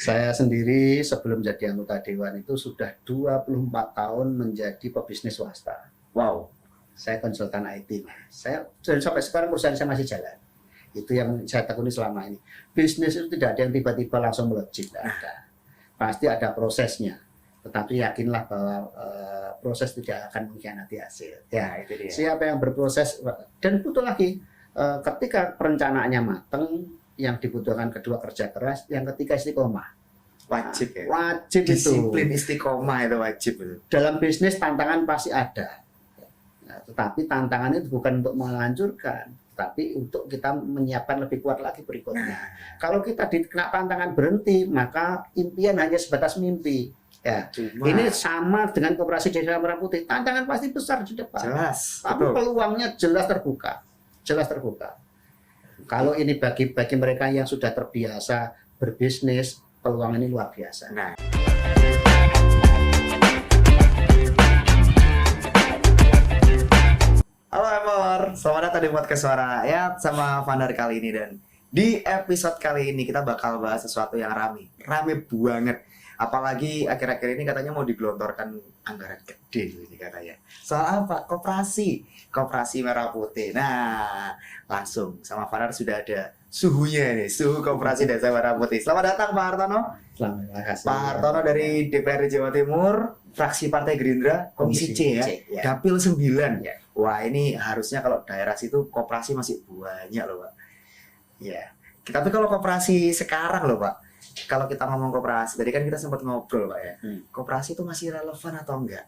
Saya sendiri sebelum jadi anggota dewan itu sudah 24 tahun menjadi pebisnis swasta. Wow. Saya konsultan IT. Saya dan sampai sekarang perusahaan saya masih jalan. Itu yang saya tekuni selama ini. Bisnis itu tidak ada yang tiba-tiba langsung melejit, tidak ada. Pasti ada prosesnya. Tetapi yakinlah bahwa proses tidak akan mengkhianati hasil. Ya, Itu dia. siapa yang berproses dan betul lagi ketika perencanaannya matang, yang dibutuhkan kedua kerja keras, yang ketiga istiqomah. Wajib ya. Wajib Disiplin itu. istiqomah itu wajib itu. Dalam bisnis tantangan pasti ada. Ya, tetapi tantangannya itu bukan untuk menghancurkan, tapi untuk kita menyiapkan lebih kuat lagi berikutnya. Kalau kita kena tantangan berhenti, maka impian hanya sebatas mimpi. Ya, Cuma ini sama dengan Koperasi Desa Merah Putih. Tantangan pasti besar di depan. jelas. Tapi Betul. peluangnya jelas terbuka. Jelas terbuka. Kalau ini bagi mereka yang sudah terbiasa berbisnis, peluang ini luar biasa. Nah, halo Emor, selamat datang di podcast Suara Rakyat sama Vandar kali ini. Dan di episode kali ini kita bakal bahas sesuatu yang rame banget. Apalagi akhir-akhir ini katanya mau digelontorkan anggaran gede ini katanya. Soal apa? Koperasi Merah Putih. Nah, langsung sama Vandar sudah ada suhunya nih, suhu Koperasi Desa Merah Putih. Selamat datang Pak Hartono. Terima kasih. Pak Hartono dari DPRD Jawa Timur, fraksi Partai Gerindra, Komisi C ya, ya. Dapil 9. Ya. Wah, ini harusnya kalau daerah situ koperasi masih banyak loh, Pak. Ya. Tapi kalau koperasi sekarang loh, Pak. Kalau kita ngomong koperasi, tadi kan kita sempat ngobrol, Pak ya. Koperasi itu masih relevan atau enggak?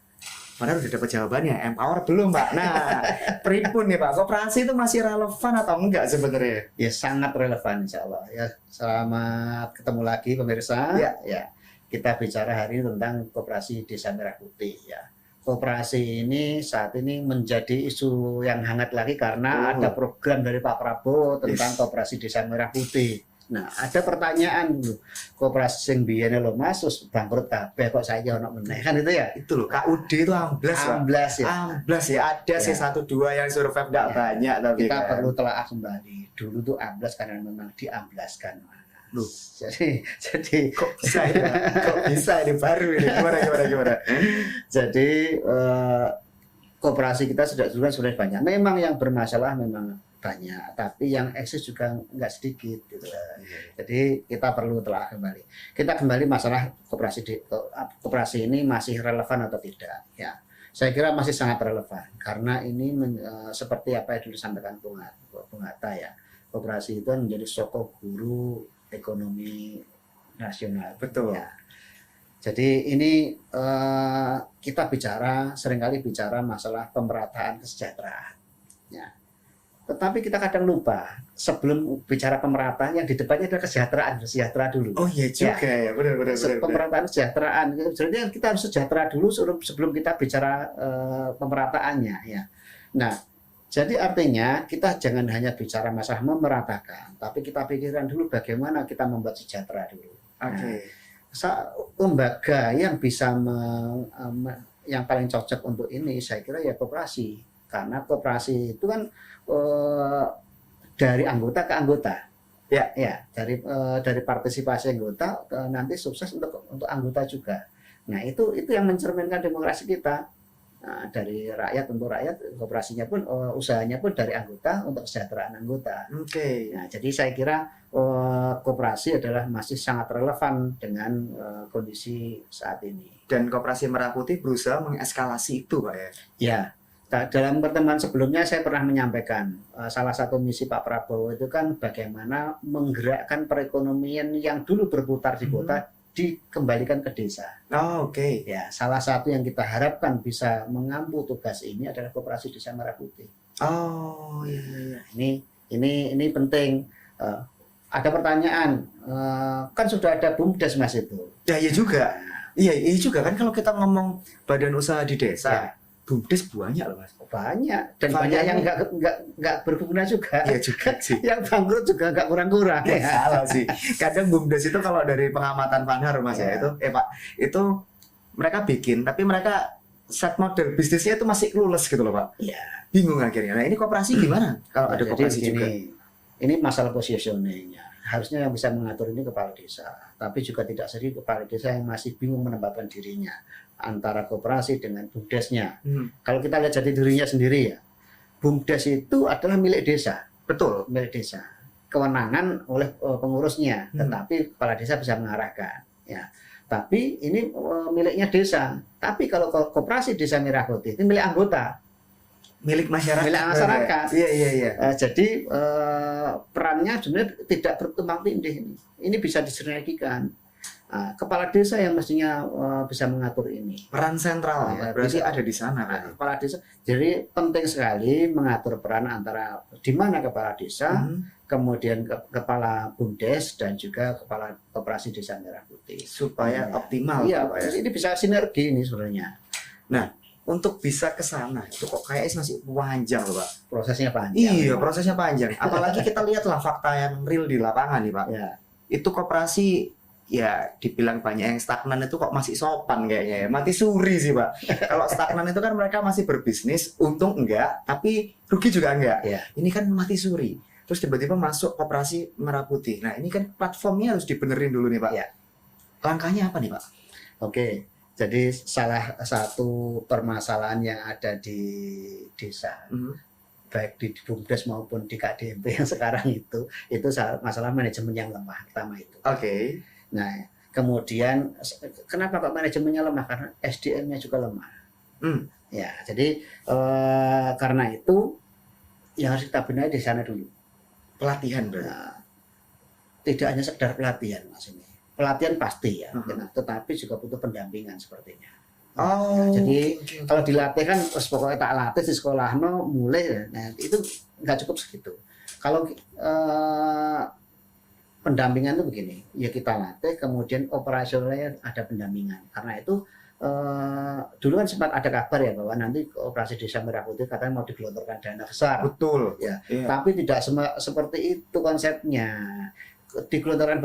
Padahal udah dapat jawabannya, empower belum, Pak. Nah, pripun nih, Pak? Koperasi itu masih relevan atau enggak sebenarnya? Ya sangat relevan insya Allah. Ya, selamat ketemu lagi pemirsa. Ya, kita bicara hari ini tentang Koperasi Desa Merah Putih. Ya, koperasi ini saat ini menjadi isu yang hangat lagi karena ada program dari Pak Prabowo tentang Koperasi Desa Merah Putih. Nah, ada pertanyaan dulu. Koperasi sing biyen lho Mas, terus bangkrut kabeh kok saiki ono meneh kan itu ya? Itu loh, KUD itu amblas, Pak. Amblas ya. Amblas ya, ada sih Ya. 1-2 yang survive nggak Ya. banyak tapi Kita kan. perlu telaah kembali. Dulu tuh amblas karena memang diamblaskan. Loh. Jadi Kok bisa ya? Kok bisa ini baru ini? Gimana? jadi koperasi kita sudah banyak. Memang yang bermasalah memang banyak, tapi yang eksis juga nggak sedikit gitu. Jadi kita perlu telah kembali. Kita kembali masalah koperasi ini masih relevan atau tidak? Ya, saya kira masih sangat relevan karena ini seperti apa yang disampaikan Bung Hatta ya. Koperasi itu menjadi sokong guru ekonomi nasional. Betul. Ya. Jadi ini kita seringkali bicara masalah pemerataan kesejahteraan. Ya. Tetapi kita kadang lupa sebelum bicara pemerataan yang di depannya adalah sejahtera dulu. Oh iya juga ya, benar. Pemerataan kesejahteraan. Jadi kita harus sejahtera dulu sebelum kita bicara pemerataannya. Ya. Nah, jadi artinya kita jangan hanya bicara masalah memeratakan, tapi kita pikirkan dulu bagaimana kita membuat sejahtera dulu. Oke. Lembaga yang bisa yang paling cocok untuk ini saya kira ya koperasi. Karena koperasi itu kan dari anggota ke anggota, ya dari partisipasi anggota nanti sukses untuk anggota juga. Nah itu yang mencerminkan demokrasi kita. Nah, dari rakyat untuk rakyat, koperasinya pun usahanya pun dari anggota untuk kesejahteraan anggota. Oke. Nah jadi saya kira koperasi adalah masih sangat relevan dengan kondisi saat ini. Dan Koperasi Merah Putih berusaha mengeskalasi itu, Pak ya. Ya. Dalam pertemuan sebelumnya saya pernah menyampaikan salah satu misi Pak Prabowo itu kan bagaimana menggerakkan perekonomian yang dulu berputar di kota dikembalikan ke desa. Oh, oke. Ya, salah satu yang kita harapkan bisa mengampu tugas ini adalah Koperasi Desa Merah Putih. Oh iya. Ini penting. Ada pertanyaan, kan sudah ada BUMDes Mas itu. Ya iya juga. Iya juga kan kalau kita ngomong badan usaha di desa. Ya. BUMDes banyak loh Mas. Banyak dan banyak yang nggak berguna juga. Iya juga sih. Yang bangkrut juga nggak kurang-kurang. Ya, salah sih. Kadang BUMDes itu kalau dari pengamatan Vandar Mas ya itu, Pak, itu mereka bikin tapi mereka set model bisnisnya itu masih clueless gitu loh Pak. Iya. Bingung akhirnya. Nah ini koperasi gimana? Kalau ada koperasi begini, juga. ini masalah positioningnya. harusnya yang bisa mengatur ini kepala desa. Tapi juga tidak sedikit kepala desa yang masih bingung menempatkan dirinya antara koperasi dengan BUMDesnya. Kalau kita lihat jati dirinya sendiri ya, BUMDes itu adalah milik desa. Betul. Milik desa. Kewenangan oleh pengurusnya, tetapi kepala desa bisa mengarahkan. Ya. Tapi ini miliknya desa. Tapi kalau koperasi Desa Merah Putih itu milik anggota. Milik masyarakat. Milik masyarakat. Iya. Jadi perannya sebenarnya tidak bertumpang tindih ini. Ini bisa disinergikan. Kepala desa yang mestinya bisa mengatur ini. Peran sentral berarti ada di sana kan. Kepala desa. Jadi penting sekali mengatur peran antara di mana kepala desa, kemudian kepala BUMDes dan juga kepala koperasi Desa Merah Putih supaya optimal. Iya, ini bisa sinergi ini sebenarnya. Nah, untuk bisa ke sana itu kok kayaknya masih panjang loh Pak. Prosesnya panjang. Iya, prosesnya panjang. Apalagi kita lihatlah fakta yang real di lapangan nih Pak. Ya. Itu koperasi ya dibilang banyak yang stagnan itu kok masih sopan kayaknya ya. Mati suri sih Pak. Kalau stagnan itu kan mereka masih berbisnis, untung enggak, tapi rugi juga enggak. Ya. Ini kan mati suri. Terus tiba-tiba masuk koperasi Merah Putih. Nah ini kan platformnya harus dibenerin dulu nih Pak. Ya. Langkahnya apa nih Pak? Oke. Jadi salah satu permasalahan yang ada di desa, baik di BUMDes maupun di KDMP yang sekarang itu masalah manajemen yang lemah pertama itu. Oke. Nah, kemudian kenapa kok manajemennya lemah? Karena SDM-nya juga lemah. Ya, jadi karena itu yang harus kita benahi di sana dulu. Pelatihan berarti. Nah, tidak hanya sekedar pelatihan Mas ini. Pelatihan pasti ya, tetapi juga butuh pendampingan sepertinya. Jadi kalau dilatih kan terus pokoknya tak latih di sekolah mulai, nah itu nggak cukup segitu. Kalau pendampingan itu begini, ya kita latih, kemudian operasionalnya ada pendampingan. Karena itu dulu kan sempat ada kabar ya bahwa nanti operasi Desa Merah Putih katanya mau digelontorkan dana besar. Betul. Ya, tapi tidak seperti itu konsepnya. Digelontorkan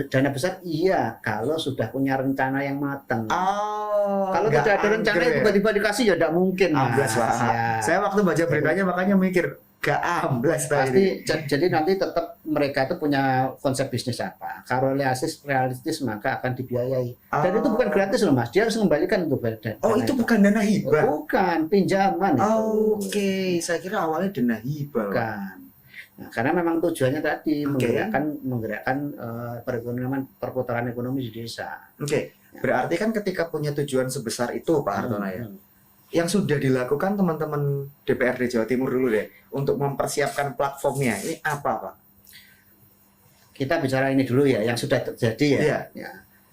dana besar iya kalau sudah punya rencana yang matang. Kalau tidak ada rencana tiba-tiba dikasih ya tidak mungkin. Amblas Pak. Ya. Saya waktu baca beritanya makanya mikir gak amblas pasti. Jadi nanti tetap mereka itu punya konsep bisnis apa. Kalau realistis maka akan dibiayai. Dan itu bukan gratis loh Mas. Dia harus mengembalikan itu. Itu bukan dana hibah. Bukan pinjaman. Oke. Saya kira awalnya dana hibah. Bukan. Nah, karena memang tujuannya tadi menggerakkan perputaran ekonomi di desa. Berarti kan ketika punya tujuan sebesar itu Pak Hartono ya, yang sudah dilakukan teman-teman DPRD Jawa Timur dulu deh untuk mempersiapkan platformnya ini apa Pak? Kita bicara ini dulu ya, yang sudah terjadi ya.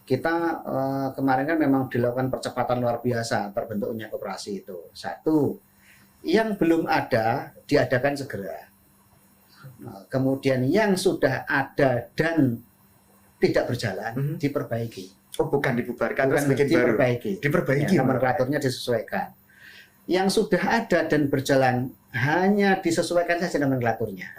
Kita kemarin kan memang dilakukan percepatan luar biasa terbentuknya koperasi itu. Satu, yang belum ada diadakan segera. Kemudian yang sudah ada dan tidak berjalan diperbaiki. Bukan dibubarkan, terus bikin diperbaiki. Nomenklaturnya disesuaikan. Yang sudah ada dan berjalan hanya disesuaikan saja nomenklaturnya.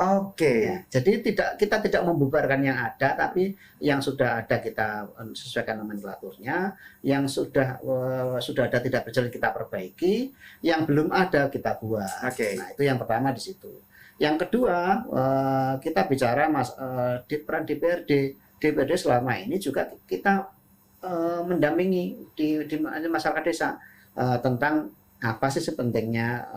Jadi kita tidak membubarkan yang ada, tapi yang sudah ada kita sesuaikan nomenklaturnya. Yang sudah ada tidak berjalan kita perbaiki. Yang belum ada kita buat. Nah itu yang pertama di situ. Yang kedua, kita bicara peran DPRD selama ini juga kita mendampingi di masyarakat desa tentang apa sih sepentingnya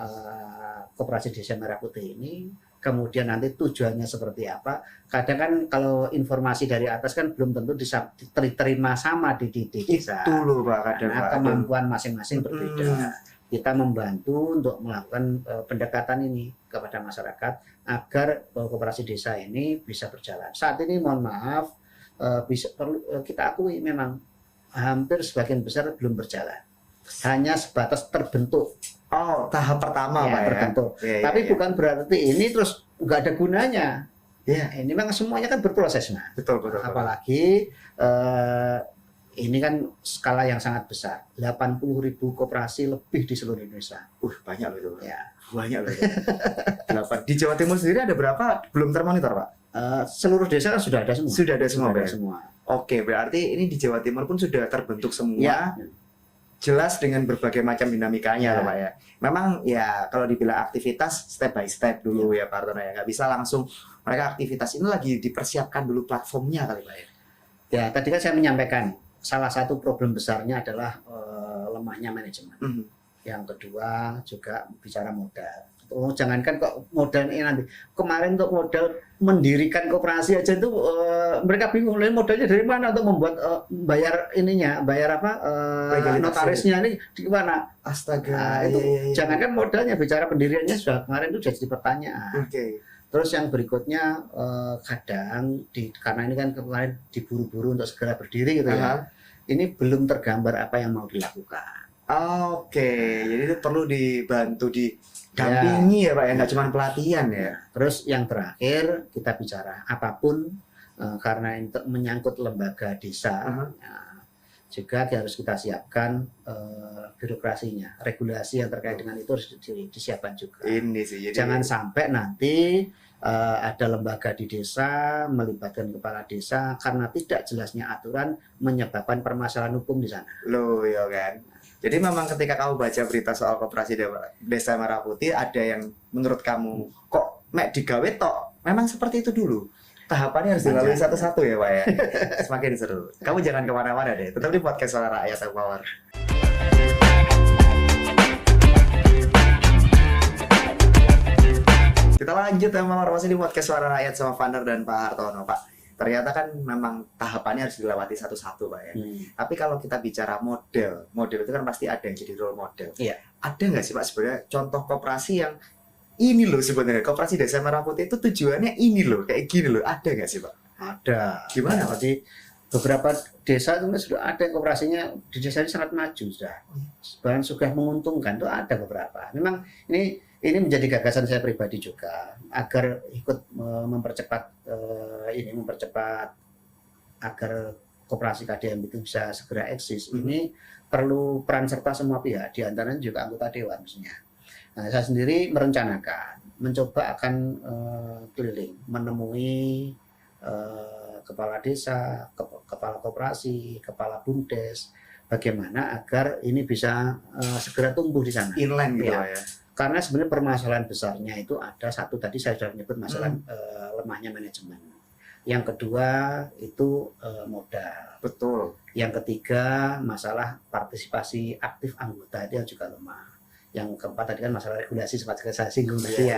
koperasi Desa Merah Putih ini, kemudian nanti tujuannya seperti apa. Kadang kan kalau informasi dari atas kan belum tentu diterima sama di desa. Itu loh Pak, karena kemampuan masing-masing berbeda. Kita membantu untuk melakukan pendekatan ini kepada masyarakat agar koperasi desa ini bisa berjalan. Saat ini mohon maaf perlu kita akui memang hampir sebagian besar belum berjalan. Hanya sebatas terbentuk. Tahap pertama Pak ya. Terbentuk. Tapi bukan berarti ini terus nggak ada gunanya. Ini memang semuanya kan berproses nah. Betul. Apalagi ini kan skala yang sangat besar, 80.000 koperasi lebih di seluruh Indonesia. Banyak loh itu. Banyak loh. Di Jawa Timur sendiri ada berapa? Belum termonitor Pak? Seluruh desa kan sudah ada semua. Sudah ada semua. Oke, berarti ini di Jawa Timur pun sudah terbentuk semua. jelas dengan berbagai macam dinamikanya Ya. loh Pak ya. Memang ya kalau dibilang aktivitas step by step dulu ya Pak Hartono ya, nggak bisa langsung mereka aktivitas ini lagi dipersiapkan dulu platformnya kali Pak ya. Ya, tadi kan saya menyampaikan salah satu problem besarnya adalah lemahnya manajemen. Yang kedua juga bicara modal. Oh, jangankan kok modal ini nanti. Kemarin untuk modal mendirikan koperasi aja itu mereka bingung modalnya dari mana untuk membuat bayar ininya, bayar apa notarisnya ini di mana? Astaga. Nah, itu jangankan modalnya, bicara pendiriannya sudah kemarin itu jadi pertanyaan. Terus yang berikutnya kadang karena ini kan kemarin diburu-buru untuk segera berdiri gitu ya. Ini belum tergambar apa yang mau dilakukan. Jadi itu perlu dibantu didampingi ya Pak ya, nggak cuma pelatihan ya. Terus yang terakhir kita bicara apapun karena untuk menyangkut lembaga desa juga harus kita siapkan birokrasinya, regulasi yang terkait dengan itu harus disiapkan juga. Ini sih. Jadi jangan sampai nanti ada lembaga di desa melibatkan kepala desa karena tidak jelasnya aturan menyebabkan permasalahan hukum di sana. Loh ya kan. Jadi memang ketika kamu baca berita soal koperasi Desa Merah Putih ada yang menurut kamu kok mek digawe tok. Memang seperti itu dulu. Tahapannya harus dilalui satu-satu ya Pak ya. Semakin seru. Kamu jangan kemana-mana deh. Tetap di podcast Suara Rakyat Power. Kita lanjut ya Mawar, masih di podcast Suara Rakyat sama Vander dan Pak Hartono Pak. Ternyata kan memang tahapannya harus dilewati satu-satu Pak ya. Tapi kalau kita bicara model itu kan pasti ada yang jadi role model. Iya. Ada nggak sih Pak sebenarnya contoh koperasi yang ini loh sebenarnya koperasi Desa Merah Putih itu tujuannya ini loh kayak gini loh, ada nggak sih Pak? Ada. Gimana Pak? Jadi beberapa desa itu sudah ada yang koperasinya di desa ini sangat maju sudah, bahkan sudah menguntungkan itu ada beberapa. Memang ini menjadi gagasan saya pribadi juga agar ikut mempercepat agar koperasi KDM itu bisa segera eksis. Ini perlu peran serta semua pihak, diantaranya juga anggota dewan maksudnya. Nah, saya sendiri merencanakan mencoba akan keliling menemui kepala desa, kepala koperasi, kepala bumdes, bagaimana agar ini bisa segera tumbuh di sana. Inline gitu ya. Karena sebenarnya permasalahan besarnya itu ada satu tadi saya sudah menyebut masalah lemahnya manajemen. Yang kedua itu modal. Betul. Yang ketiga masalah partisipasi aktif anggota itu yang juga lemah. Yang keempat tadi kan masalah regulasi seperti saya singgung tadi ya.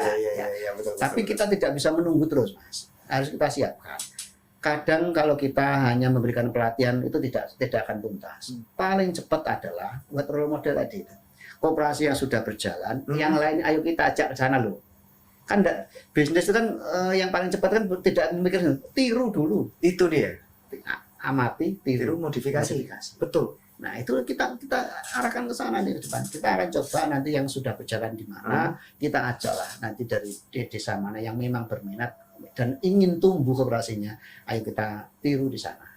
Betul. Tapi kita tidak bisa menunggu terus Mas. Harus kita siapkan. Kadang kalau kita hanya memberikan pelatihan itu tidak akan tuntas. Paling cepat adalah buat role model tadi itu. Koperasi yang sudah berjalan, yang lain ayo kita ajak ke sana loh. Kan bisnis itu kan yang paling cepat kan tidak memikirkan, tiru dulu. Itu dia. Amati, tiru, modifikasi. Betul. Nah, itu kita arahkan ke sana nih ke depan. Kita akan coba nanti yang sudah berjalan di mana, kita ajaklah nanti dari desa mana yang memang berminat dan ingin tumbuh koperasinya, ayo kita tiru di sana.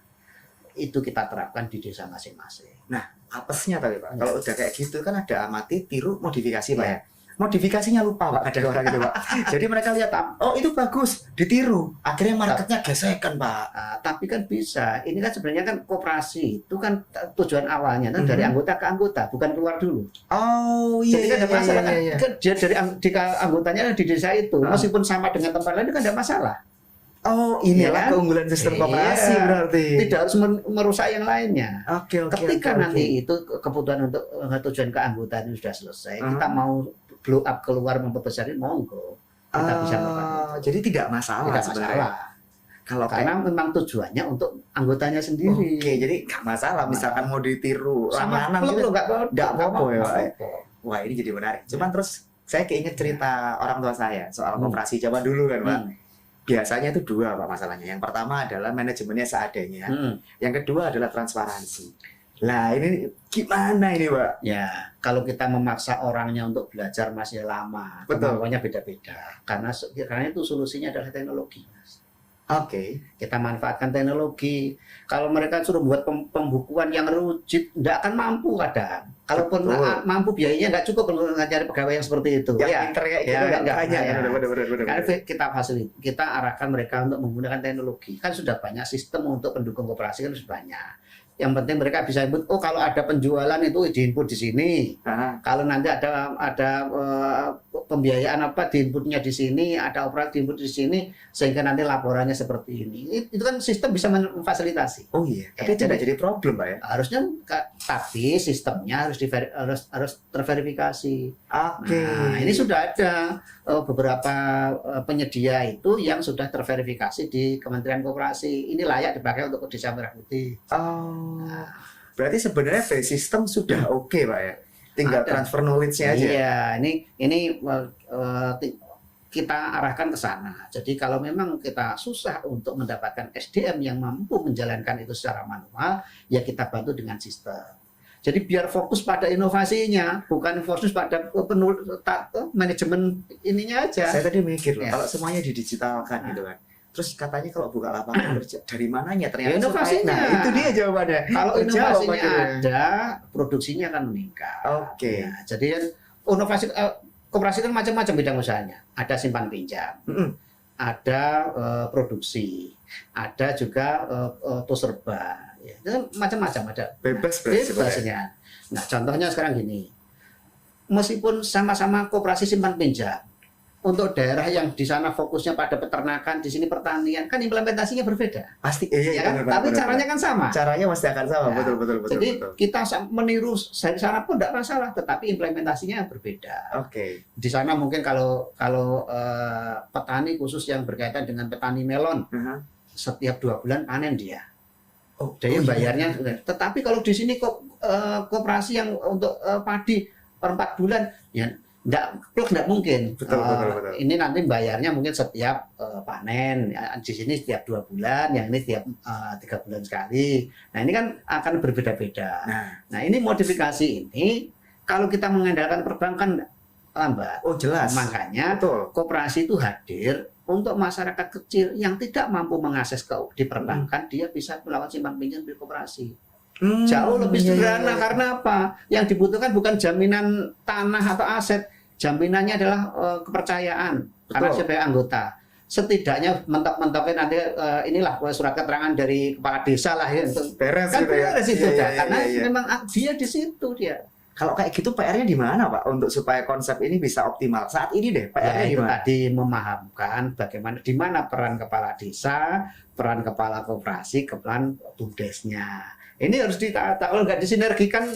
Itu kita terapkan di desa masing-masing. Nah, apesnya tadi Pak, kalau udah kayak gitu kan ada amati, tiru, modifikasi Pak ya. Modifikasinya lupa Pak, ada orang gitu Pak. Jadi mereka lihat, oh itu bagus, ditiru. Akhirnya marketnya gesekan Pak. Tapi kan bisa, ini kan sebenarnya kan koperasi itu kan tujuan awalnya kan dari anggota ke anggota, bukan keluar dulu. Oh iya. Jadi kan ada masalah kan dia dari anggotanya di desa itu, meskipun sama dengan tempat lain kan ada masalah. Oh, inilah keunggulan sistem koperasi berarti. Tidak harus merusak yang lainnya. Ketika nanti itu kebutuhan untuk tujuan keanggotaan itu sudah selesai, kita mau blow up keluar memperbesar ini monggo. Kita bisa melakukan. Jadi tidak masalah sebenarnya. Karena memang tujuannya untuk anggotanya sendiri. Jadi nggak masalah. Misalkan mau ditiru sama gitu, nggak apa-apa ya. Wah ini jadi menarik. Cuman terus saya keinget cerita orang tua saya soal koperasi zaman dulu kan Pak. Biasanya itu dua Pak masalahnya. Yang pertama adalah manajemennya seadanya. Yang kedua adalah transparansi. Lah ini gimana ini Pak? Ya kalau kita memaksa orangnya untuk belajar masih lama, kemampuannya beda-beda. Karena itu solusinya adalah teknologi Mas. Kita manfaatkan teknologi. Kalau mereka suruh buat pembukuan yang rujit, tidak akan mampu kadang. Kalaupun mampu biayanya nggak cukup untuk cari pegawai yang seperti itu. Yang ya, pinter kayak gitu ya, nggak nggak banyak. ya. Bener. Karena kita arahkan mereka untuk menggunakan teknologi. Kan sudah banyak sistem untuk pendukung koperasi kan sudah banyak. Yang penting mereka bisa input, oh kalau ada penjualan itu diinput di sini. Kalau nanti ada pembiayaan apa diinputnya di sini, ada operasi diinput di sini, sehingga nanti laporannya seperti ini. Itu kan sistem bisa memfasilitasi. Oh iya, tapi tidak jadi problem Pak ya? Harusnya, tapi sistemnya harus terverifikasi. Oke. Nah, ini sudah ada beberapa penyedia itu yang sudah terverifikasi di Kementerian Koperasi. Ini layak dipakai untuk Desa Merah Putih. Oh, berarti sebenarnya base system sudah oke Pak ya? Tinggal transfer knowledge-nya aja. Iya, ini kita arahkan ke sana. Jadi kalau memang kita susah untuk mendapatkan SDM yang mampu menjalankan itu secara manual, ya kita bantu dengan sistem. Jadi biar fokus pada inovasinya, bukan fokus pada manajemen ininya aja. Saya tadi mikir loh, kalau semuanya didigitalkan gitu kan. Terus katanya kalau buka lapangan kerja dari mananya ternyata ya, inovasinya. Nah, itu dia jawabannya. Kalau inovasinya ada, produksinya akan meningkat. Oke. Ya, jadi inovasi koperasi kan macam-macam bidang usahanya. Ada simpan pinjam, ada produksi, ada juga toserba. Ya, macam-macam ada. Bebas ya. Nah, contohnya sekarang gini. Meskipun sama-sama koperasi simpan pinjam, untuk daerah yang di sana fokusnya pada peternakan, di sini pertanian, kan implementasinya berbeda. Pasti, iya, kan? Tapi caranya kan sama. Caranya pasti akan sama, betul. Jadi kita meniru dari sana pun tidak masalah, tetapi implementasinya berbeda. Oke. Di sana mungkin kalau petani khusus yang berkaitan dengan petani melon, setiap 2 bulan panen dia. Dia bayarnya. Tetapi kalau di sini koperasi yang untuk padi per 4 bulan, ya enggak mungkin. Betul. Ini nanti bayarnya mungkin setiap panen. Di sini setiap 2 bulan, yang ini setiap 3 bulan sekali. Nah, ini kan akan berbeda-beda. Nah, ini modifikasi ini kalau kita mengandalkan perbankan lambat. Oh, jelas. Makanya koperasi itu hadir untuk masyarakat kecil yang tidak mampu mengakses di perbankan, dia bisa melakukan simpan pinjam di koperasi. Jauh lebih sederhana. Karena apa? Yang dibutuhkan bukan jaminan tanah atau aset, jaminannya adalah kepercayaan. Karena sebagai anggota, setidaknya mentok-mentoknya nanti inilah surat keterangan dari kepala desa lah ya, beres kan gitu ya. Beres itu karena memang dia di situ dia. Kalau kayak gitu PR-nya di mana Pak untuk supaya konsep ini bisa optimal? Saat ini deh PR-nya di mana? Tadi memahamkan bagaimana di mana peran kepala desa, peran kepala koperasi, peran BUMDesnya. Ini harus ditata, kalau nggak disinergikan.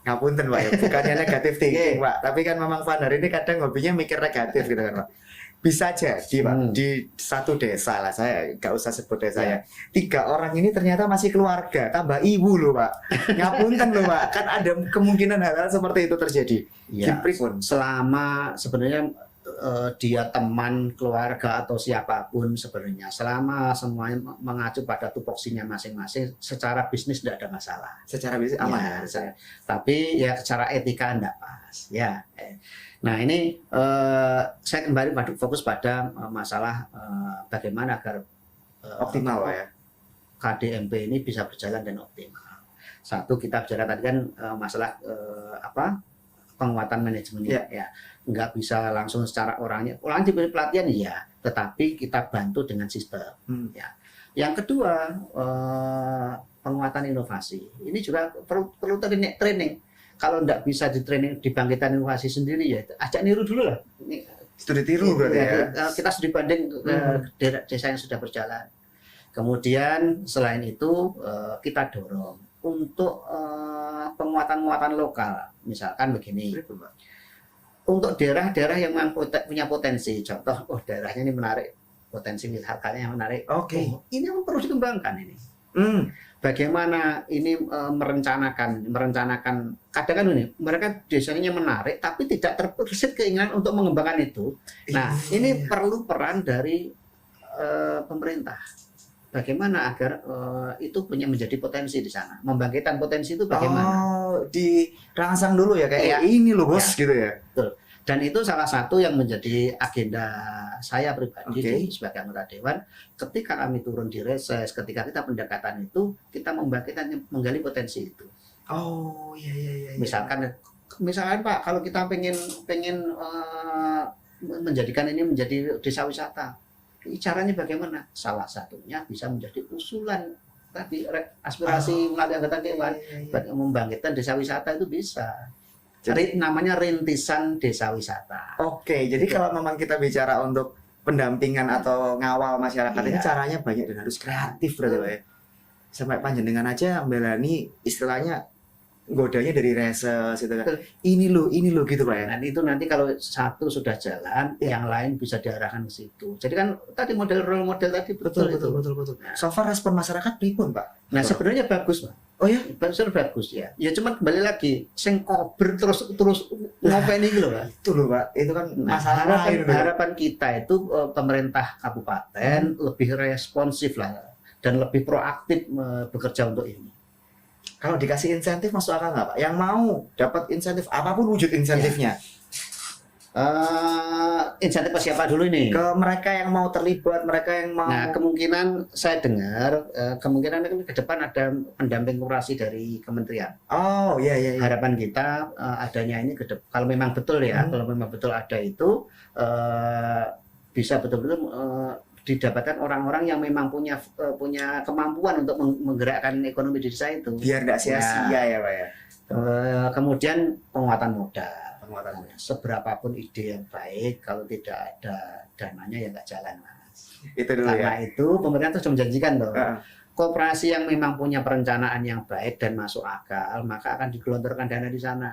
Ngapunten Pak ya, bukannya negatif thinking Pak, tapi kan memang Fandar ini kadang hobinya mikir negatif gitu kan Pak. Bisa jadi Pak, di satu desa lah, saya nggak usah sebut desanya, 3 orang ini ternyata masih keluarga, tambah ibu loh Pak. Ngapunten loh Pak, kan ada kemungkinan hal-hal seperti itu terjadi. Ya, selama sebenarnya dia teman, keluarga atau siapapun sebenarnya, selama semuanya mengacu pada tupoksinya masing-masing, secara bisnis tidak ada masalah. Secara bisnis aman ya. Tapi ya secara etika tidak pas. Ya. Nah ini saya kembali fokus pada masalah bagaimana agar optimal ya. KDMP ini bisa berjalan dan optimal. Satu, kita bicara tadi kan masalah penguatan manajemennya ya. Nggak bisa langsung secara orang diberi pelatihan ya, tetapi kita bantu dengan sistem ya. Yang kedua, penguatan inovasi ini juga perlu training. Kalau nggak bisa di training dibangkitkan inovasi sendiri ya ajak niru dulu lah. Studi tiru berarti ya. Kita studi banding desa yang sudah berjalan. Kemudian selain itu kita dorong untuk penguatan lokal, misalkan begini. Untuk daerah-daerah yang punya potensi, contoh, daerahnya ini menarik, potensi wisatanya yang menarik. Ini perlu dikembangkan ini. Bagaimana ini merencanakan, kadang kan ini mereka desanya menarik, tapi tidak terbersit keinginan untuk mengembangkan itu. Nah, ini perlu peran dari pemerintah. Bagaimana agar itu punya menjadi potensi di sana, membangkitkan potensi itu bagaimana? Dirangsang dulu ya kayak ini loh bos gitu ya. Betul. Dan itu salah satu yang menjadi agenda saya pribadi sebagai anggota dewan. Ketika kami turun di reses, ketika kita pendekatan itu, kita membangkitkan, menggali potensi itu. Oh iya iya iya. Misalkan Pak, kalau kita pengen pengen menjadikan ini menjadi desa wisata, caranya bagaimana? Salah satunya bisa menjadi usulan tadi aspirasi melalui anggota dewan, membangkitkan desa wisata itu bisa. Jadi namanya rintisan desa wisata. Oke, jadi kalau memang kita bicara untuk pendampingan atau ngawal masyarakat ini caranya banyak dan harus kreatif berarti Pak ya. Sampai panjenengan aja melani istilahnya godanya dari reses gitu kan. Ini loh gitu Pak ya. Nah, itu nanti kalau satu sudah jalan, yang lain bisa diarahkan ke situ. Jadi kan tadi role model tadi betul. Nah, so far respon masyarakat pripun Pak? Nah, sebenarnya bagus Pak. Oh ya? Bagus ya. Ya cuman kembali lagi, sing kober terus ngopeni gitu loh Pak. Itu loh Pak, itu kan masalah harapan kita itu pemerintah kabupaten lebih responsif lah dan lebih proaktif bekerja untuk ini. Kalau dikasih insentif masuk akal nggak Pak? Yang mau dapat insentif apapun wujud insentifnya. Insentif ke siapa dulu ini? Ke mereka yang mau terlibat, mereka yang mau. Nah, kemungkinan saya dengar kemungkinan ke depan ada pendamping koperasi dari kementerian. Oh iya. Harapan kita adanya ini ke depan. Kalau memang betul ya, kalau memang betul ada itu bisa betul-betul didapatkan orang-orang yang memang punya kemampuan untuk menggerakkan ekonomi di desa itu. Biar nggak sia-sia ya Pak ya. Kemudian penguatan modal. Seberapapun ide yang baik, kalau tidak ada dananya ya nggak jalan Mas. Itu dulu Karena ya. itu pemerintah sudah menjanjikan loh. Koperasi yang memang punya perencanaan yang baik dan masuk akal, maka akan digelontorkan dana di sana.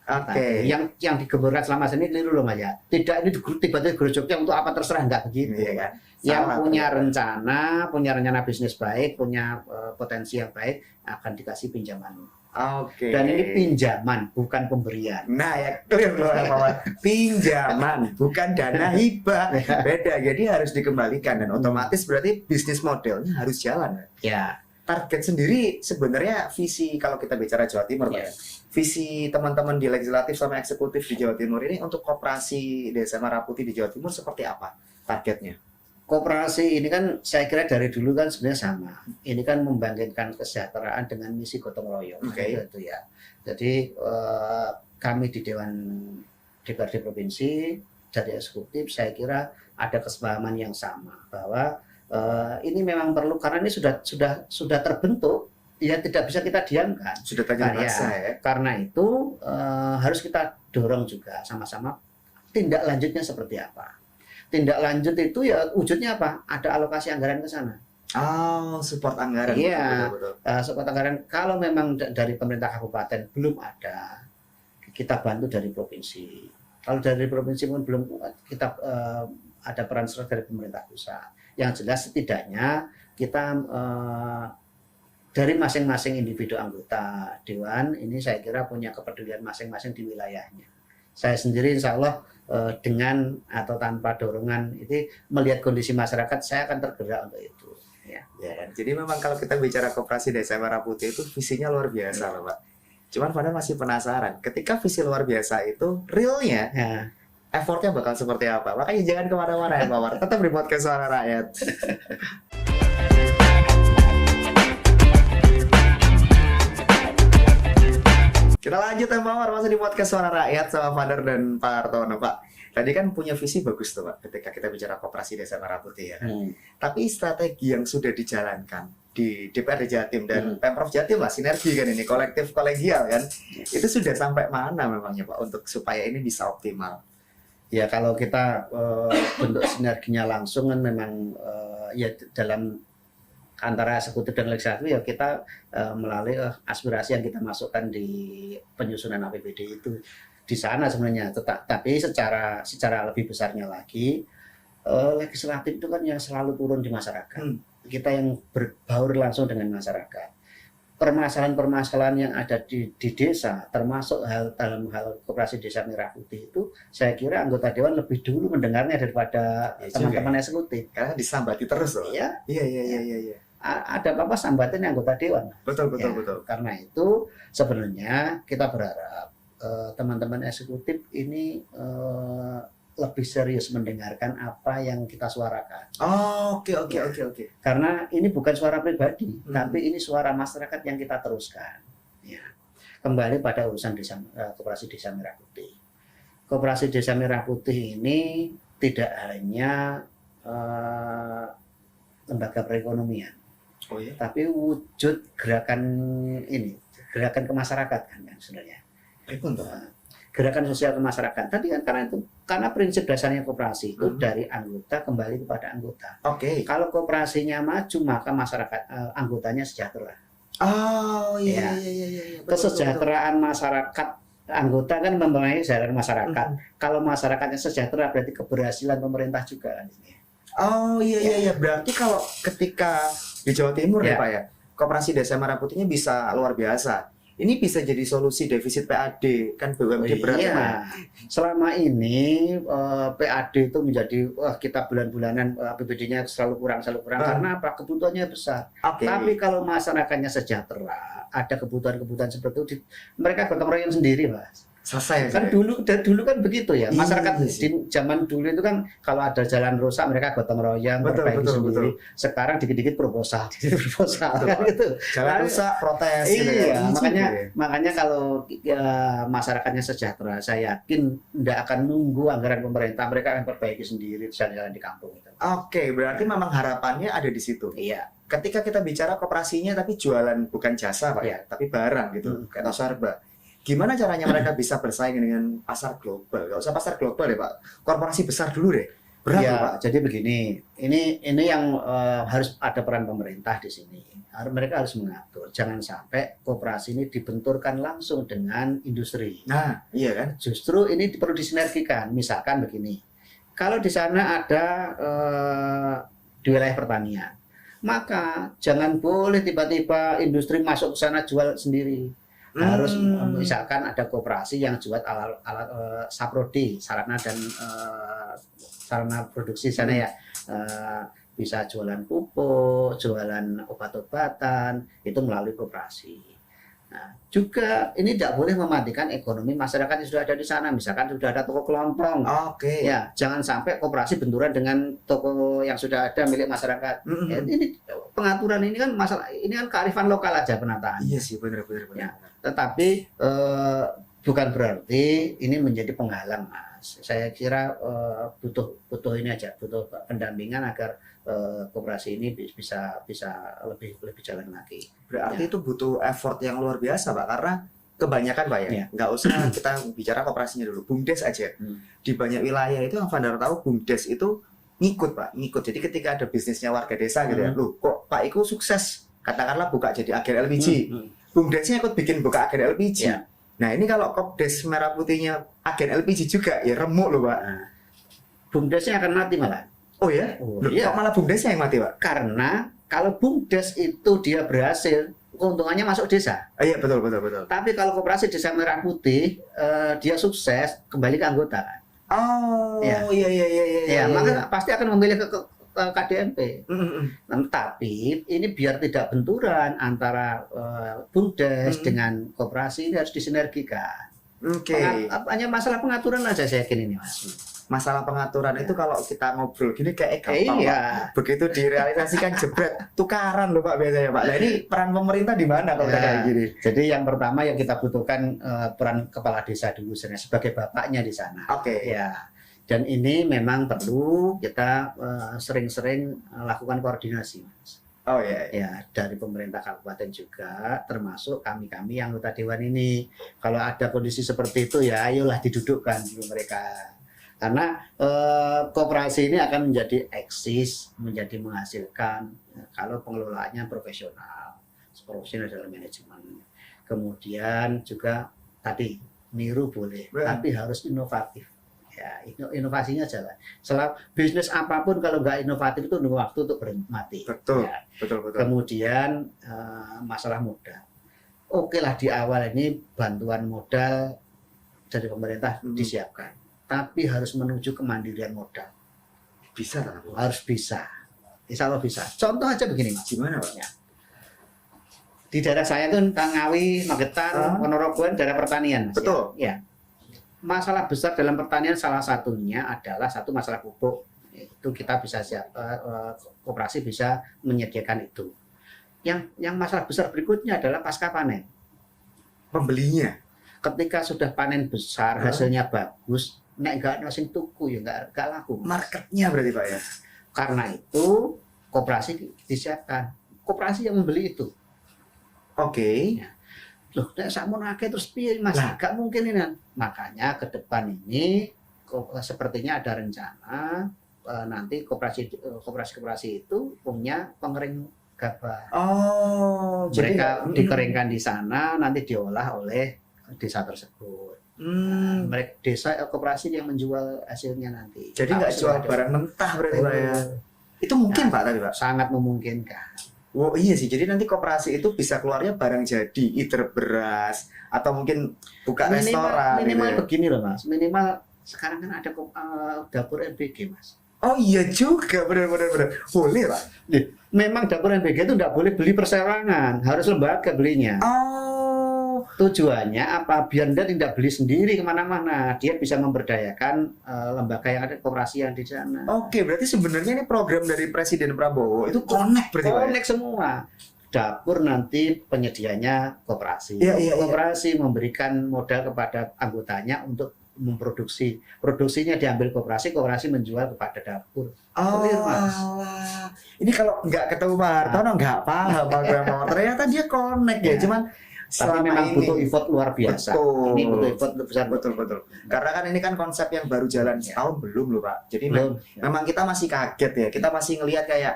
Oke. Yang digemburkan selama ini keliru loh Mas ya. Tidak ini tiba-tiba gerojoknya untuk apa terserah nggak begitu. Iya kan? Yang punya rencana bisnis baik, punya potensi yang baik akan dikasih pinjaman. Oke. Dan ini pinjaman bukan pemberian. Nah ya clear loh Pak. Pinjaman bukan dana hibah. Beda. Jadi harus dikembalikan dan otomatis berarti bisnis modelnya harus jalan. Ya. Target sendiri sebenarnya visi kalau kita bicara Jawa Timur Pak ya. Visi teman-teman di legislatif sama eksekutif di Jawa Timur ini untuk koperasi Desa Merah Putih di Jawa Timur seperti apa targetnya? Koperasi ini kan saya kira dari dulu kan sebenarnya sama. Ini kan membangkitkan kesejahteraan dengan misi gotong royong. Itu ya. Jadi kami di Dewan DPRD Provinsi dari eksekutif saya kira ada kesepahaman yang sama bahwa ini memang perlu karena ini sudah terbentuk ya tidak bisa kita diamkan. Sudah tajam rasa ya. Karena itu harus kita dorong juga sama-sama tindak lanjutnya seperti apa. Tindak lanjut itu ya wujudnya apa? Ada alokasi anggaran ke sana. Oh, support anggaran. Iya, support anggaran. Kalau memang dari pemerintah kabupaten belum ada, kita bantu dari provinsi. Kalau dari provinsi pun belum, kita ada peran serta dari pemerintah pusat. Yang jelas setidaknya kita dari masing-masing individu anggota dewan ini saya kira punya kepedulian masing-masing di wilayahnya. Saya sendiri insya Allah dengan atau tanpa dorongan itu melihat kondisi masyarakat saya akan tergerak untuk itu. Ya, jadi memang kalau kita bicara koperasi Desa Merah Putih itu visinya luar biasa Pak. Cuman pada masih penasaran ketika visi luar biasa itu realnya effortnya bakal seperti apa. Makanya jangan kemana-mana ya Pak War. Tetap di podcast Suara Rakyat. Kita lanjut ya Pak War, masih di podcast Suara Rakyat sama Father dan Pak Hartono Pak. Tadi kan punya visi bagus tuh Pak ketika kita bicara koperasi Desa Merah Putih ya kan. Tapi strategi yang sudah dijalankan di DPRD Jatim dan Pemprov Jatim lah, sinergi kan ini, kolektif kolegial kan. Itu sudah sampai mana memangnya Pak untuk supaya ini bisa optimal? Ya kalau kita bentuk sinerginya langsung kan memang ya dalam antara eksekutif dan legislatif ya kita melalui aspirasi yang kita masukkan di penyusunan APBD itu di sana sebenarnya. Tapi secara lebih besarnya lagi legislatif itu kan yang selalu turun di masyarakat. Kita yang berbaur langsung dengan masyarakat. Permasalahan-permasalahan yang ada di desa, termasuk dalam hal koperasi Desa Merah Putih itu, saya kira anggota dewan lebih dulu mendengarnya daripada teman-teman eksekutif. Karena disambati terus loh. Iya. Ada apa-apa sambatin anggota dewan. Betul. Karena itu sebenarnya kita berharap teman-teman eksekutif ini lebih serius mendengarkan apa yang kita suarakan. Oke. Karena ini bukan suara pribadi, tapi ini suara masyarakat yang kita teruskan. Ya. kembali pada urusan Koperasi Desa Merah Putih. Koperasi Desa Merah Putih ini tidak hanya lembaga perekonomian, tapi wujud gerakan ini, gerakan kemasyarakatan kan sebenarnya. Gerakan sosial kemasyarakatan. Tadi kan karena prinsip dasarnya koperasi itu dari anggota kembali kepada anggota. Kalau koperasinya maju maka masyarakat anggotanya sejahtera. Iya. Kesejahteraan masyarakat anggota kan mempengaruhi kesejahteraan masyarakat. Kalau masyarakatnya sejahtera berarti keberhasilan pemerintah juga kan. Iya. Berarti kalau ketika di Jawa Timur ya Pak ya, Koperasi Desa Merah Putihnya bisa luar biasa. Ini bisa jadi solusi defisit PAD kan BUMD berat ya. Selama ini PAD itu menjadi kita bulan-bulanan APBD-nya selalu kurang karena apa? Kebutuhannya besar. Tapi kalau masyarakatnya sejahtera, ada kebutuhan-kebutuhan seperti itu, mereka gotong royong sendiri, Mas. Selesai kan dulu kan begitu ya, masyarakat di zaman dulu itu kan kalau ada jalan rusak mereka gotong royong perbaiki sendiri. Sekarang dikit-dikit proposal kan gitu. Jalan rusak protes. Iya, makanya kalau masyarakatnya sejahtera, saya yakin tidak akan nunggu anggaran pemerintah, mereka akan perbaiki sendiri jalan-jalan di kampung itu. Berarti memang harapannya ada di situ. Iya. Ketika kita bicara koperasinya tapi jualan bukan jasa Pak ya, tapi barang gitu, kayak Tosarba. Gimana caranya mereka bisa bersaing dengan pasar global? Gak usah pasar global ya Pak, korporasi besar dulu deh. Berat ya, Pak. Jadi begini, ini yang harus ada peran pemerintah di sini. Mereka harus mengatur, jangan sampai koperasi ini dibenturkan langsung dengan industri. Nah, iya kan? Justru ini perlu disinergikan. Misalkan begini, kalau di sana ada di wilayah pertanian, maka jangan boleh tiba-tiba industri masuk ke sana jual sendiri. Harus misalkan ada koperasi yang jual alat saprodi, sarana dan sarana produksi sana ya, bisa jualan pupuk, jualan obat-obatan, itu melalui koperasi. Nah, juga ini tidak boleh mematikan ekonomi masyarakat yang sudah ada di sana. Misalkan sudah ada toko kelontong, ya jangan sampai koperasi benturan dengan toko yang sudah ada milik masyarakat. Ya, ini pengaturan ini kan masalah, ini kan kearifan lokal aja penataan. Iya sih, benar. Ya, tetapi bukan berarti ini menjadi penghalang, Mas. Saya kira butuh ini aja, butuh pendampingan agar koperasi ini bisa lebih jalan lagi. Berarti itu butuh effort yang luar biasa Pak, karena kebanyakan Pak ya, nggak usah kita bicara koperasinya dulu, BUMDes aja. Di banyak wilayah itu yang Vandar tahu BUMDes itu ngikut Pak, ngikut. Jadi ketika ada bisnisnya warga desa gitu ya, loh kok Pak Iku sukses, katakanlah buka jadi agen LPG, BUMDesnya ikut bikin buka agen LPG. Nah ini kalau Kopdes Merah Putihnya agen LPG juga, ya remuk loh Pak. BUMDesnya akan mati malah. Oh ya? Kok malah BUMDesnya yang mati Pak? Karena kalau BUMDes itu dia berhasil, keuntungannya masuk desa. Iya betul. Tapi kalau Koperasi Desa Merah Putih, dia sukses kembali ke anggota. Iya. Maka pasti akan memilih ke KDMP. Tapi ini biar tidak benturan antara BUMDes dengan koperasi, ini harus disinergikan. Hanya masalah pengaturan aja saya yakin ini Mas. Masalah pengaturan itu kalau kita ngobrol gini kayak gampang Pak. Begitu direalisasikan jebret tukaran loh Pak biasanya Pak. Nah ini peran pemerintah di mana kalau kayak gini? Jadi yang pertama yang kita butuhkan peran kepala desa dulu sebagai bapaknya di sana. Ya. Dan ini memang perlu kita sering-sering lakukan koordinasi, Mas. Ya, dari pemerintah kabupaten juga, termasuk kami yang anggota dewan ini. Kalau ada kondisi seperti itu ya ayolah didudukkan dulu mereka. Karena koperasi ini akan menjadi eksis, menjadi menghasilkan kalau pengelolaannya profesional dalam manajemen. Kemudian juga tadi niru boleh, tapi harus inovatif. Ya, inovasinya jalan. Selalu bisnis apapun kalau nggak inovatif itu nunggu waktu untuk mati. Betul. Kemudian masalah modal. Oke lah di awal ini bantuan modal dari pemerintah disiapkan. Tapi harus menuju kemandirian modal. Bisa tak? Harus bisa. Insya Allah bisa. Contoh aja begini Mas. Gimana Pak? Ya. Di daerah saya itu Ngawi, Magetan, Ponorogo, daerah pertanian Mas. Betul. Ya. Masalah besar dalam pertanian salah satunya adalah satu masalah pupuk. Itu kita bisa koperasi bisa menyediakan itu. Yang masalah besar berikutnya adalah pasca panen. pembelinya. Ketika sudah panen besar, hasilnya bagus, nek nggak ada sing tuku ya nggak laku. Marketnya berarti Pak ya. Karena itu koperasi disiapkan. Koperasi yang membeli itu. Oke. Loh, nek sakmono akeh terus piye Mas? Lah. Gak mungkin ini. Makanya ke depan ini sepertinya ada rencana nanti koperasi itu punya pengering gabah. Oh, Mereka dikeringkan di sana, nanti diolah oleh desa tersebut. Mereka desa koperasi yang menjual hasilnya nanti. Jadi nggak jual barang mentah berarti Pak ya. Itu mungkin Pak tadi Pak. Sangat memungkinkan. Oh iya sih, jadi nanti koperasi itu bisa keluarnya barang jadi, either beras atau mungkin buka restoran. Minimal gitu ya. begini loh Mas. Minimal sekarang kan ada dapur MBG Mas. Oh iya juga, benar. Boleh Pak. Memang dapur MBG itu tidak boleh beli perseorangan, harus lembaga belinya. Oh. Tujuannya apa? Biar dia tidak beli sendiri kemana-mana, dia bisa memberdayakan lembaga yang ada, koperasi yang di sana. Oke, berarti sebenarnya ini program dari Presiden Prabowo itu connect berarti Pak ya? Connect semua. Dapur nanti penyedianya koperasi. Iya. Koperasi memberikan modal kepada anggotanya untuk memproduksi. Produksinya diambil koperasi menjual kepada dapur. Oh, Mas. ini kalau nggak ketemu Pak Hartono nggak paham Pak Grandma. Ternyata dia connect ya, cuman tapi memang butuh effort luar biasa. Betul. Ini butuh effort besar. Betul. Karena kan ini kan konsep yang baru jalan setahun belum loh Pak. Jadi memang kita masih kaget ya. Kita masih ngelihat kayak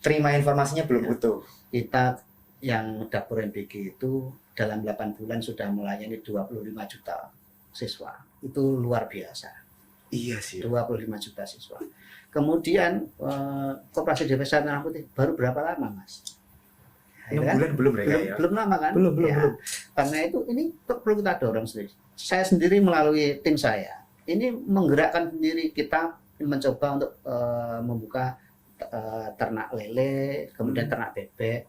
terima informasinya belum utuh. Kita yang dapur MBG itu dalam 8 bulan sudah melayani 25 juta siswa. Itu luar biasa. Iya sih. 25 juta siswa. Kemudian koperasi desa Merah Putih baru berapa lama Mas? 6 bulan belum mereka ya? Belum lama kan? Belum. Karena itu ini perlu kita dorong sendiri. Saya sendiri melalui tim saya, ini menggerakkan sendiri, kita mencoba untuk membuka ternak lele, kemudian ternak bebek.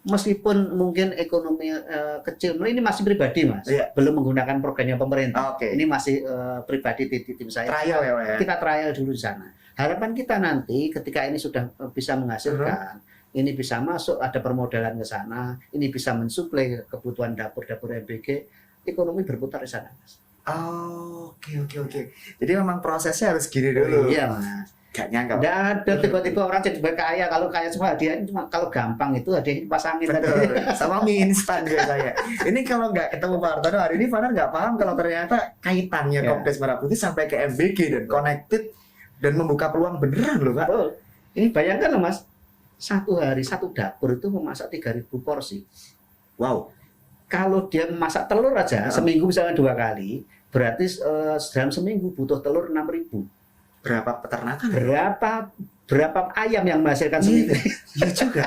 Meskipun mungkin ekonomi kecil, ini masih pribadi Mas, belum menggunakan programnya pemerintah. Ini masih pribadi di tim saya. Trial ya? Kita trial dulu di sana. Harapan kita nanti ketika ini sudah bisa menghasilkan, ini bisa masuk, ada permodalan ke sana, ini bisa mensuplai kebutuhan dapur-dapur MBG, ekonomi berputar di sana, Mas. Oh, oke. Jadi memang prosesnya harus gini dulu. Iya, Mas. Gak nyangka. Nggak ada tiba-tiba orang jadi kaya, kalau kaya semua hadiah cuma kalau gampang itu hadiah dipasangin tadi. Sama mie instan guys saya. Ini kalau nggak ketemu Pak Hartono hari ini Fadar nggak paham kalau ternyata kaitannya Kopdes Merah Putih sampai ke MBG dan connected dan membuka peluang beneran loh Pak. Betul. Ini bayangkan loh Mas, satu hari satu dapur itu memasak 3.000 porsi. Wow. Kalau dia memasak telur aja seminggu misalnya 2 kali, berarti dalam seminggu butuh telur 6.000. Berapa peternakan? Berapa ayam yang menghasilkan seminggu? Iya juga.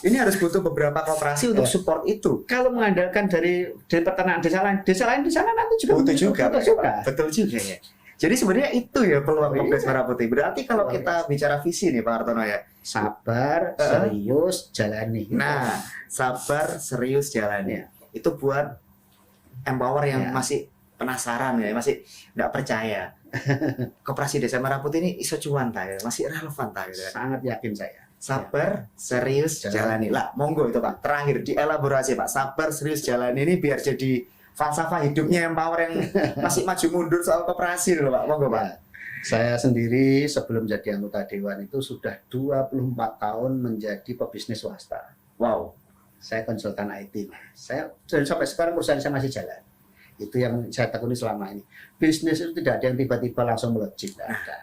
Ini harus butuh beberapa koperasi untuk support itu. Kalau mengandalkan dari peternakan desa lain di sana nanti juga butuh juga. Betul juga ya. Jadi sebenarnya itu ya peluang Kopdes Merah Putih. Berarti kalau kita bicara visi nih Pak Hartono ya, sabar, serius, jalani. Nah, sabar, serius, jalani. Itu buat empower yang masih penasaran ya, masih nggak percaya. Koperasi Desa Merah Putih ini iso cuan ta ya, masih relevan ta gitu ya. Sangat yakin saya. Sabar, serius, jalani. Lah, monggo itu Pak. Terakhir dielaborasi Pak. Sabar, serius, jalani ini biar jadi falsafah hidupnya empower yang masih maju mundur soal koperasi loh Pak. Monggo Pak. Saya sendiri sebelum jadi anggota dewan itu sudah 24 tahun menjadi pebisnis swasta. Wow. Saya konsultan IT. Saya sampai sekarang perusahaan saya masih jalan. Itu yang saya tekuni selama ini. Bisnis itu tidak ada yang tiba-tiba langsung melejit, tidak ada.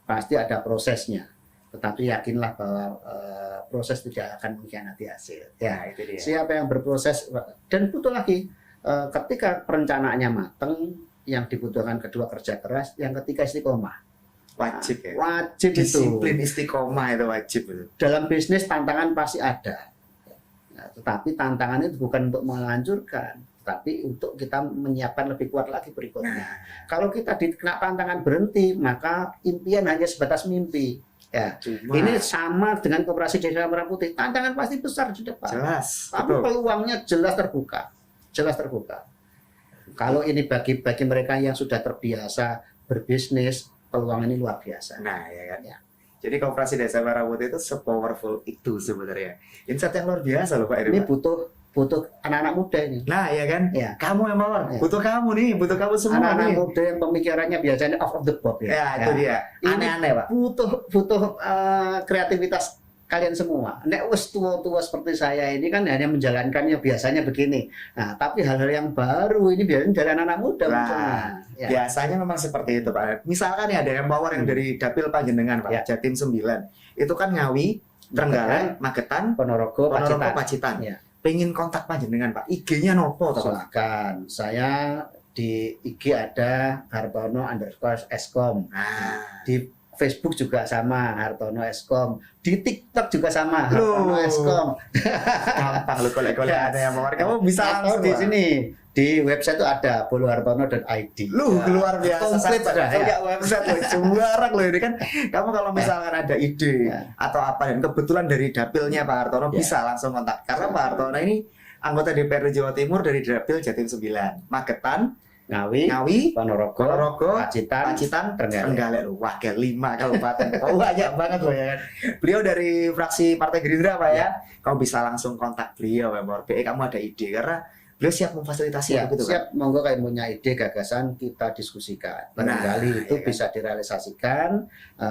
Pasti ada prosesnya. Tetapi yakinlah bahwa proses tidak akan mengkhianati hasil. Ya, itu dia. Siapa yang berproses dan betul lagi ketika perencanaannya matang, yang dibutuhkan kedua kerja keras, yang ketiga istiqomah. Wajib ya. Wajib itu. Disiplin istiqomah itu wajib. Dalam bisnis tantangan pasti ada. Nah, tetapi tantangan itu bukan untuk menghancurkan, tapi untuk kita menyiapkan lebih kuat lagi berikutnya. Kalau kita kena tantangan berhenti, maka impian hanya sebatas mimpi. Ya, ini sama dengan Koperasi Desa Merah Putih. Tantangan pasti besar di depan. Jelas. Tapi peluangnya jelas terbuka. Jelas terbuka. Kalau ini bagi mereka yang sudah terbiasa berbisnis, peluang ini luar biasa. Nah, ya kan ya. Jadi Koperasi Desa Merah Putih itu se-powerful itu sebenarnya. Insight yang luar biasa loh Pak Eri. Ini butuh butuh anak-anak muda ini. Nah, ya kan? Ya. Kamu empower, Ya. butuh kamu nih, butuh kamu semua Anak-anak nih. muda yang pemikirannya biasanya off of the box ya. Ya, itu dia. Ini Aneh-aneh, Pak. butuh kreativitas kalian semua. Nek wis tua-tua seperti saya ini kan hanya menjalankannya biasanya begini. Nah, tapi hal-hal yang baru ini biasanya dari anak-anak muda Nah, munculnya. Ya. biasanya memang seperti itu, Pak. Misalkan ya ada empower yang dari Dapil Panjenengan, Pak, Ya. Jatim 9. Itu kan Ngawi, Trenggalek, Magetan, Ponorogo, Ponorogo, Pacitan. Pacitan. Ya. Pengen kontak Panjenengan, Pak. IG-nya nopo, toh, Pak? Silakan. Saya di IG ada Hartono_Eskom. Nah, Di Facebook juga sama Hartono Eskom. Di TikTok juga sama Loh. Hartono Eskom. gampang lu kolek-kolek Ya. ada empower. Kamu bisa Atau langsung di Pak. sini di website itu ada boluhartono.id. Lu Ya. luar biasa Komplit sampai sudah ya. punya website lo juara lo ini kan. Kamu kalau misalkan ada ide Ya. atau apa dan kebetulan dari dapilnya Pak Hartono Ya. bisa langsung kontak. Karena Pak Hartono ini anggota DPRD Jawa Timur dari Dapil Jatim 9. Magetan, Ngawi, Ngawi, Ponorogo, Ponorogo, Pacitan, Pacitan, Trenggalek. Trenggalek lu wakil 5 kabupaten. Oh, banyak banget loh ya kan. Beliau dari fraksi Partai Gerindra Pak ya. Kamu bisa langsung kontak beliau ya, Mbak. Kamu ada ide karena beliau siap memfasilitasi Ya, begitu kan. siap, monggo kayak punya ide gagasan kita diskusikan. Barangkali Nah, itu ya kan. bisa direalisasikan.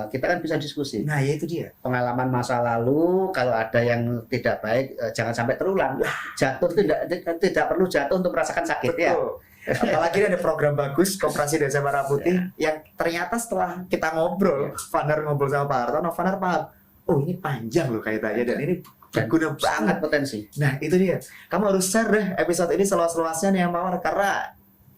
Kita kan bisa diskusi. Nah, ya itu dia. Pengalaman masa lalu kalau ada yang tidak baik jangan sampai terulang. Jatuh tidak perlu jatuh untuk merasakan sakit ya. Betul. Apalagi ini ada program bagus Koperasi Desa Merah Putih yang ternyata setelah kita ngobrol, Vanar ngobrol sama Pak Hartono, Vanar paham. Oh, ini panjang loh kaitannya dan ini berguna banget. Sangat potensi. Nah, itu dia. Kamu harus share deh episode ini seluas-luasnya nih yang Mawar karena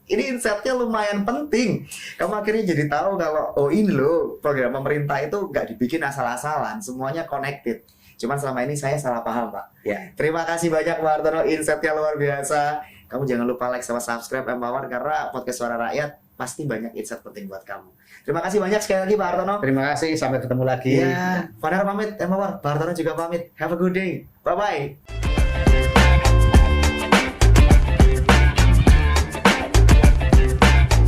ini insight-nya lumayan penting. Kamu akhirnya jadi tahu kalau oh ini loh program pemerintah itu nggak dibikin asal-asalan, semuanya connected. Cuman selama ini saya salah paham, Pak. Ya. Terima kasih banyak Pak Hartono, insight-nya luar biasa. Kamu jangan lupa like sama subscribe Empower karena podcast Suara Rakyat pasti banyak insight penting buat kamu. Terima kasih banyak sekali lagi Pak Hartono. Terima kasih, sampai ketemu lagi. Iya, Vanar pamit, Empower. Pak Hartono juga pamit. Have a good day. Bye-bye.